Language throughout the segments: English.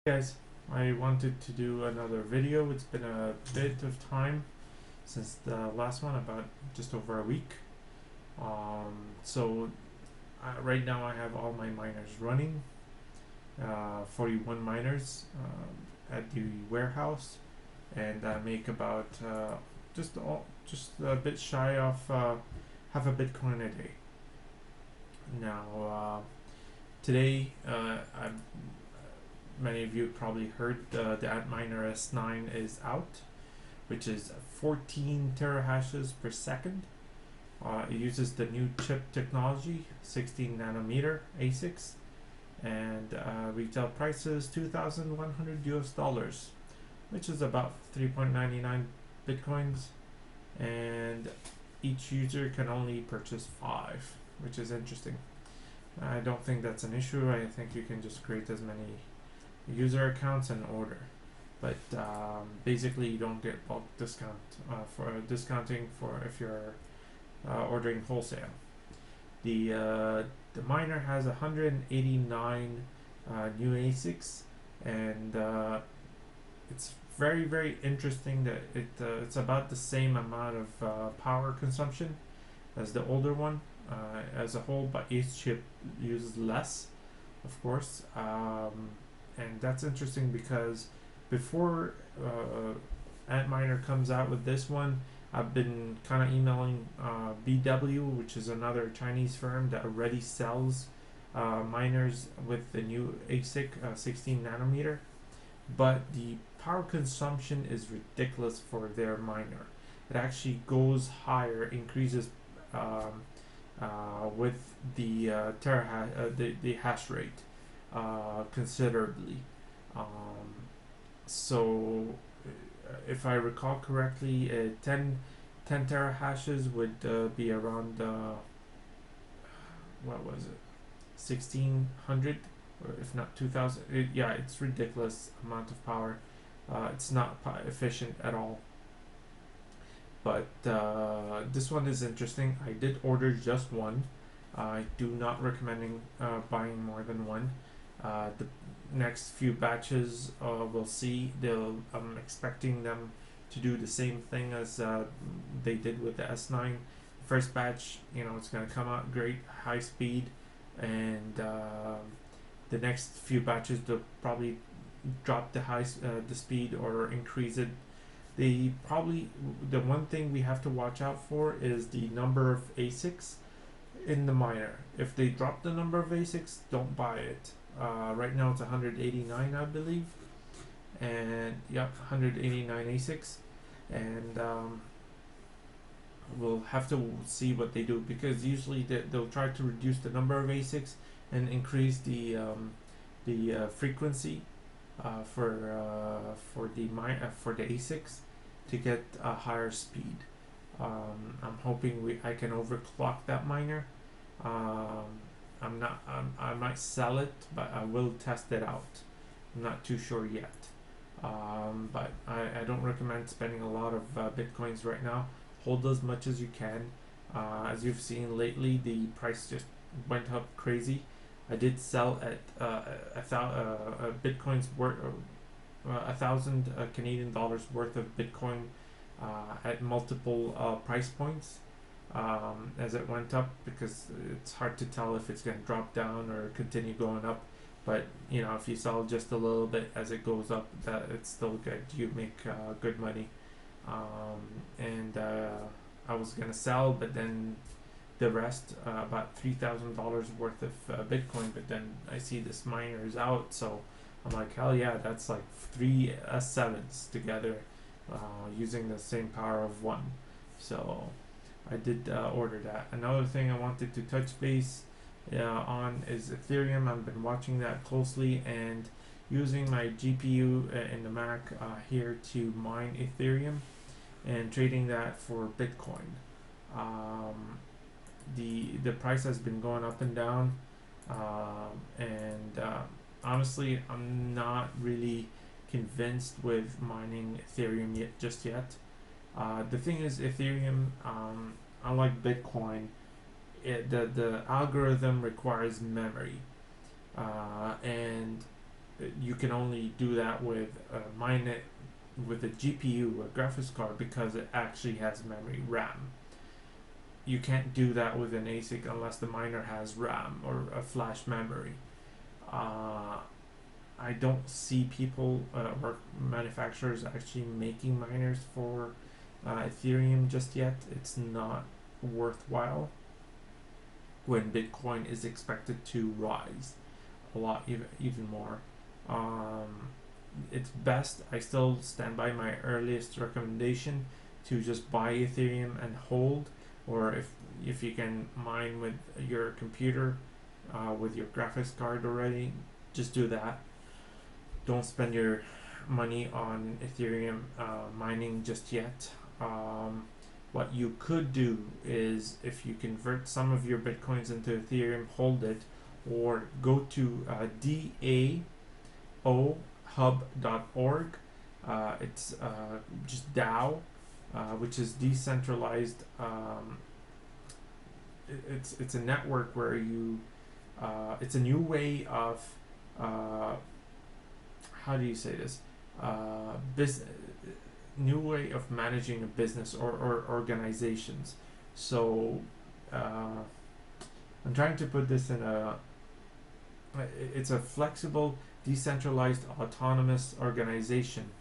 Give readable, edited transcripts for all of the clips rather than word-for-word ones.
Guys, I wanted to do another video. It's been a bit of time since the last one, about just over a week. Right now I have all my miners running, 41 miners at the warehouse, and I make about just a bit shy of half a Bitcoin a day. Now, today, many of you probably heard the Antminer S9 is out, which is 14 terahashes per second. It uses the new chip technology, 16 nanometer ASICs, and retail prices $2,100, which is about 3.99 bitcoins, and each user can only purchase 5, which is interesting. I don't think that's an issue. I think you can just create as many user accounts and order, but basically you don't get bulk discount for discounting for if you're ordering wholesale. The miner has 189 new ASICs, and it's very interesting that it's about the same amount of power consumption as the older one as a whole, but each chip uses less, of course. And that's interesting because before Antminer comes out with this one, I've been kind of emailing BW, which is another Chinese firm that already sells miners with the new ASIC 16 nanometer, but the power consumption is ridiculous for their miner. It actually goes higher, increases with the the hash rate considerably. So if I recall correctly, 10 terahashes would be around what was it, 1600, or if not 2000. Yeah, it's ridiculous amount of power. It's not efficient at all. But this one is interesting. I did order just one. I do not recommend buying more than one. The next few batches, we'll see. I'm expecting them to do the same thing as they did with the S9. First batch, it's going to come out great, high speed, and the next few batches they'll probably drop the speed or increase it. The one thing we have to watch out for is the number of ASICs in the miner. If they drop the number of ASICs, don't buy it. Right now it's 189, I believe, and yep, 189 ASICs, and we'll have to see what they do, because usually they'll try to reduce the number of ASICs and increase the frequency for the ASICs to get a higher speed. I'm hoping I can overclock that miner. I might sell it, but I will test it out. I'm not too sure yet. But I don't recommend spending a lot of bitcoins right now. Hold as much as you can. As you've seen lately, the price just went up crazy. I did sell at bitcoins worth 1,000 Canadian dollars worth of Bitcoin at multiple price points as it went up, because it's hard to tell if it's going to drop down or continue going up. But if you sell just a little bit as it goes up, that it's still good. You make good money. And I was gonna sell, but then the rest, about $3,000 worth of Bitcoin. But then I see this miner is out, so I'm like, hell yeah, that's like 3 S7s together, using the same power of one. So I did order that. Another thing I wanted to touch base on is Ethereum. I've been watching that closely and using my GPU in the Mac here to mine Ethereum and trading that for Bitcoin. The price has been going up and down, and honestly, I'm not really convinced with mining Ethereum just yet. The thing is, Ethereum, unlike Bitcoin, the algorithm requires memory, and you can only do that with mine it with a GPU, a graphics card, because it actually has memory RAM. You can't do that with an ASIC unless the miner has RAM or a flash memory. Uh, I don't see people or manufacturers actually making miners for Ethereum just yet. It's not worthwhile when Bitcoin is expected to rise a lot, even more. Um, it's best, I still stand by my earliest recommendation to just buy Ethereum and hold, or if you can mine with your computer with your graphics card already, just do that. Don't spend your money on Ethereum mining just yet. What you could do is, if you convert some of your Bitcoins into Ethereum, hold it, or go to DAOhub.org. It's just DAO, which is decentralized. It's a network where you. It's a new way of. How do you say this? New way of managing a business or organizations. So I'm trying to put this in a. It's a flexible, decentralized, autonomous organization,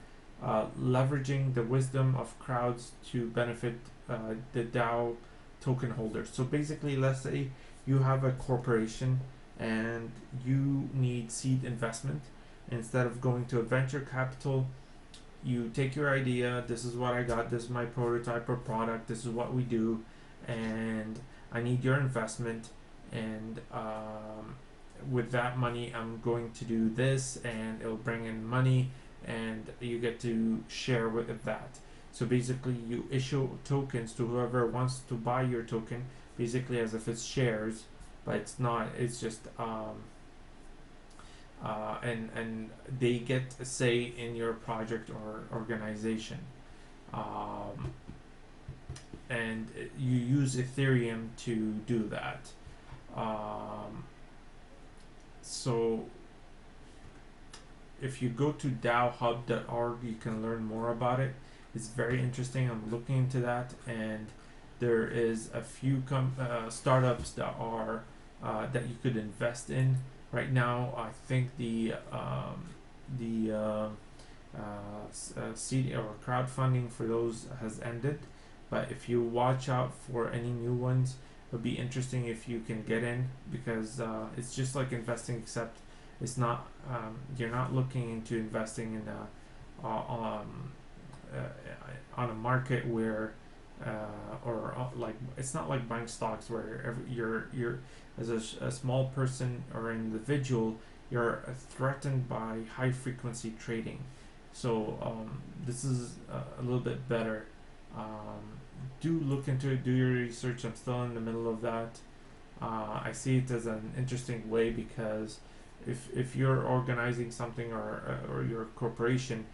leveraging the wisdom of crowds to benefit the DAO token holders. So basically, let's say you have a corporation and you need seed investment. Instead of going to a venture capital, you take your idea. This is what I got. This is my prototype or product. This is what we do, and I need your investment. And with that money, I'm going to do this, and it'll bring in money, and you get to share with that. So basically, you issue tokens to whoever wants to buy your token, basically as if it's shares, but it's not. It's just and they get a say in your project or organization. And you use Ethereum to do that. So if you go to DAOhub.org, you can learn more about it. It's very interesting. I'm looking into that, and there is a few startups that are that you could invest in. Right now, I think the seed or crowdfunding for those has ended. But if you watch out for any new ones, it'll be interesting if you can get in, because it's just like investing, except it's not. You're not looking into investing in on a market where like, it's not like buying stocks where you're as a small person or individual, you're threatened by high frequency trading. So this is a little bit better. Do look into it, do your research. I'm still in the middle of that. I see it as an interesting way, because if you're organizing something or your corporation,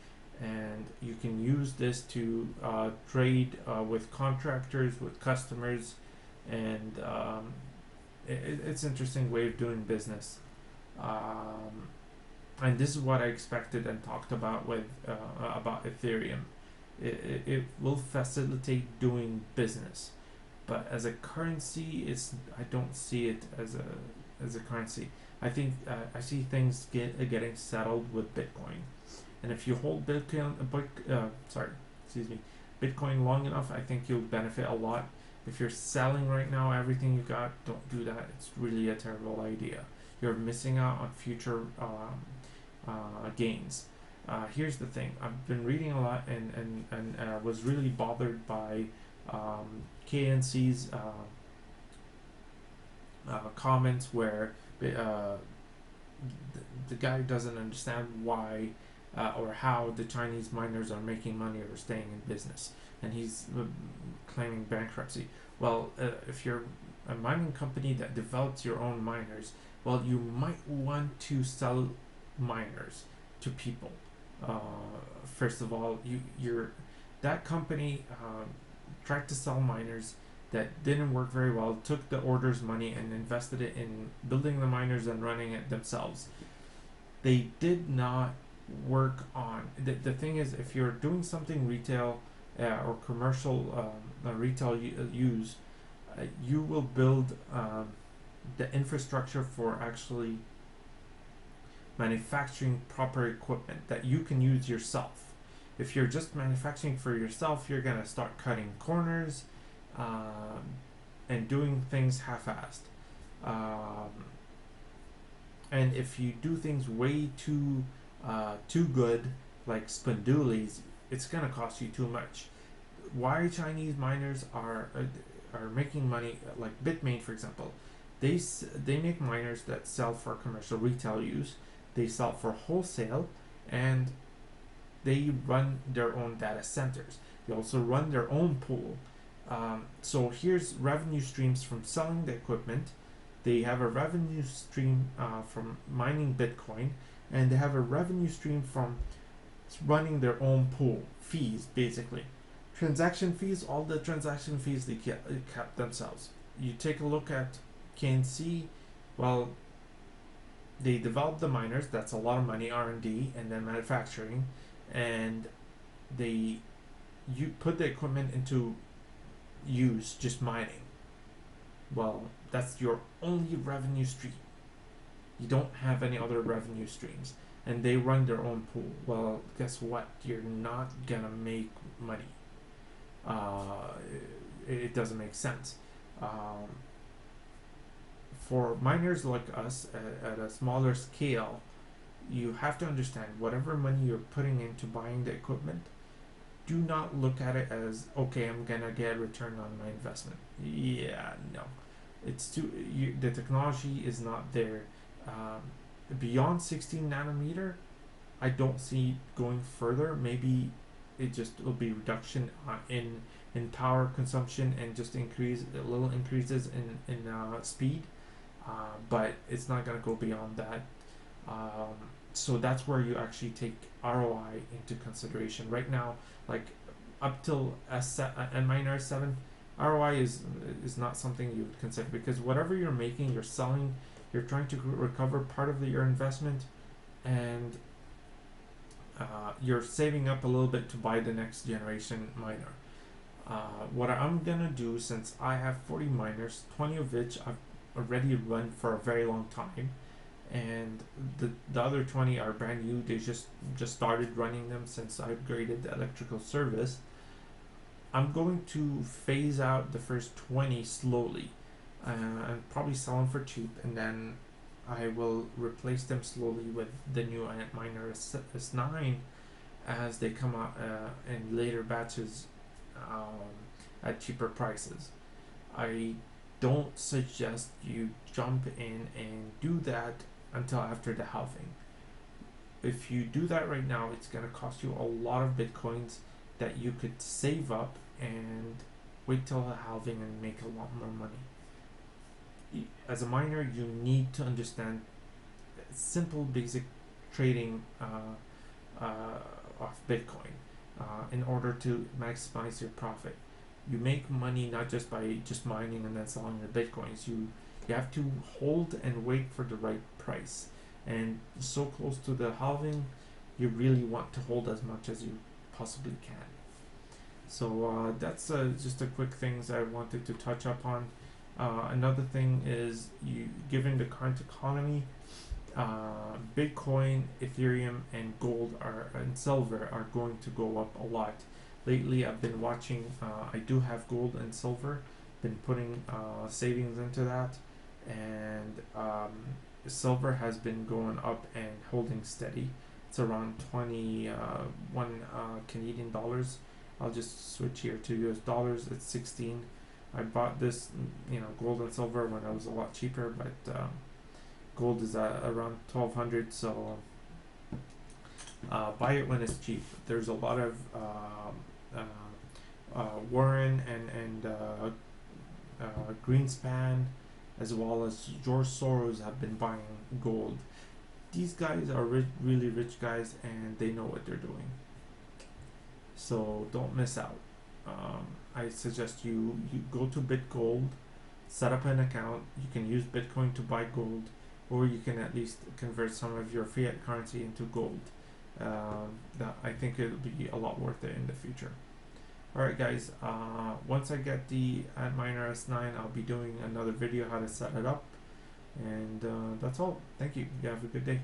and you can use this to trade with contractors, with customers, and it's an interesting way of doing business. And this is what I expected and talked about with about Ethereum. It will facilitate doing business, but as a currency, I don't see it as a currency. I think I see things getting settled with Bitcoin. And if you hold Bitcoin long enough, I think you'll benefit a lot. If you're selling right now everything you got, don't do that. It's really a terrible idea. You're missing out on future gains. Here's the thing. I've been reading a lot, and was really bothered by KNC's comments, where the guy doesn't understand why or how the Chinese miners are making money or staying in business, and he's claiming bankruptcy. Well, if you're a mining company that develops your own miners, well, you might want to sell miners to people. First of all, that company tried to sell miners that didn't work very well, took the orders money and invested it in building the miners and running it themselves. they did not work on the thing is, if you're doing something retail or commercial retail use, you will build the infrastructure for actually manufacturing proper equipment that you can use yourself. If you're just manufacturing for yourself, you're gonna start cutting corners um, and doing things half-assed. Um, and if you do things way too good, like Spindoolies, it's gonna cost you too much. Why Chinese miners are making money, like Bitmain, for example, they make miners that sell for commercial retail use, they sell for wholesale, and they run their own data centers. They also run their own pool. So here's revenue streams from selling the equipment. They have a revenue stream from mining Bitcoin, and they have a revenue stream from running their own pool. Fees, basically. Transaction fees, all the transaction fees they kept themselves. You take a look at KNC, well, they developed the miners, that's a lot of money, R&D, and then manufacturing, and you put the equipment into use, just mining. Well, that's your only revenue stream. You don't have any other revenue streams, and they run their own pool. Well, guess what? You're not gonna make money. Uh, it doesn't make sense. For miners like us at a smaller scale, you have to understand whatever money you're putting into buying the equipment, do not look at it as, okay, I'm gonna get a return on my investment. Yeah, no, it's the technology is not there. Beyond 16 nanometer, I don't see going further. Maybe it just will be reduction in power consumption and just little increases in speed, but it's not gonna go beyond that. Um, so that's where you actually take ROI into consideration. Right now, like up till Antminer S7, ROI is not something you would consider, because whatever you're making, you're selling, you're trying to recover part of your investment, and you're saving up a little bit to buy the next generation miner. What I'm gonna do, since I have 40 miners, 20 of which I've already run for a very long time, and the other 20 are brand new. They just started running them since I upgraded the electrical service. I'm going to phase out the first 20 slowly, and probably sell them for cheap, and then I will replace them slowly with the new Antminer S9 as they come out in later batches at cheaper prices. I don't suggest you jump in and do that until after the halving. If you do that right now, it's going to cost you a lot of bitcoins that you could save up and wait till the halving and make a lot more money. As a miner, you need to understand simple basic trading of Bitcoin in order to maximize your profit. You make money not just by just mining and then selling the Bitcoins. You have to hold and wait for the right price. And so close to the halving, you really want to hold as much as you possibly can. So that's just a quick things I wanted to touch up on. Another thing is, given the current economy, Bitcoin, Ethereum, and gold and silver are going to go up a lot. Lately, I've been watching. I do have gold and silver. Been putting savings into that, and silver has been going up and holding steady. It's around 21 Canadian dollars. I'll just switch here to US dollars. It's 16. I bought this, gold and silver when it was a lot cheaper, but gold is around 1200. So buy it when it's cheap. There's a lot of Warren and Greenspan, as well as George Soros, have been buying gold. These guys are really rich guys, and they know what they're doing. So don't miss out. I suggest you go to BitGold, set up an account. You can use Bitcoin to buy gold, or you can at least convert some of your fiat currency into gold. That I think it'll be a lot worth it in the future. Alright guys, once I get the Antminer S9, I'll be doing another video how to set it up, and that's all. Thank you. You have a good day.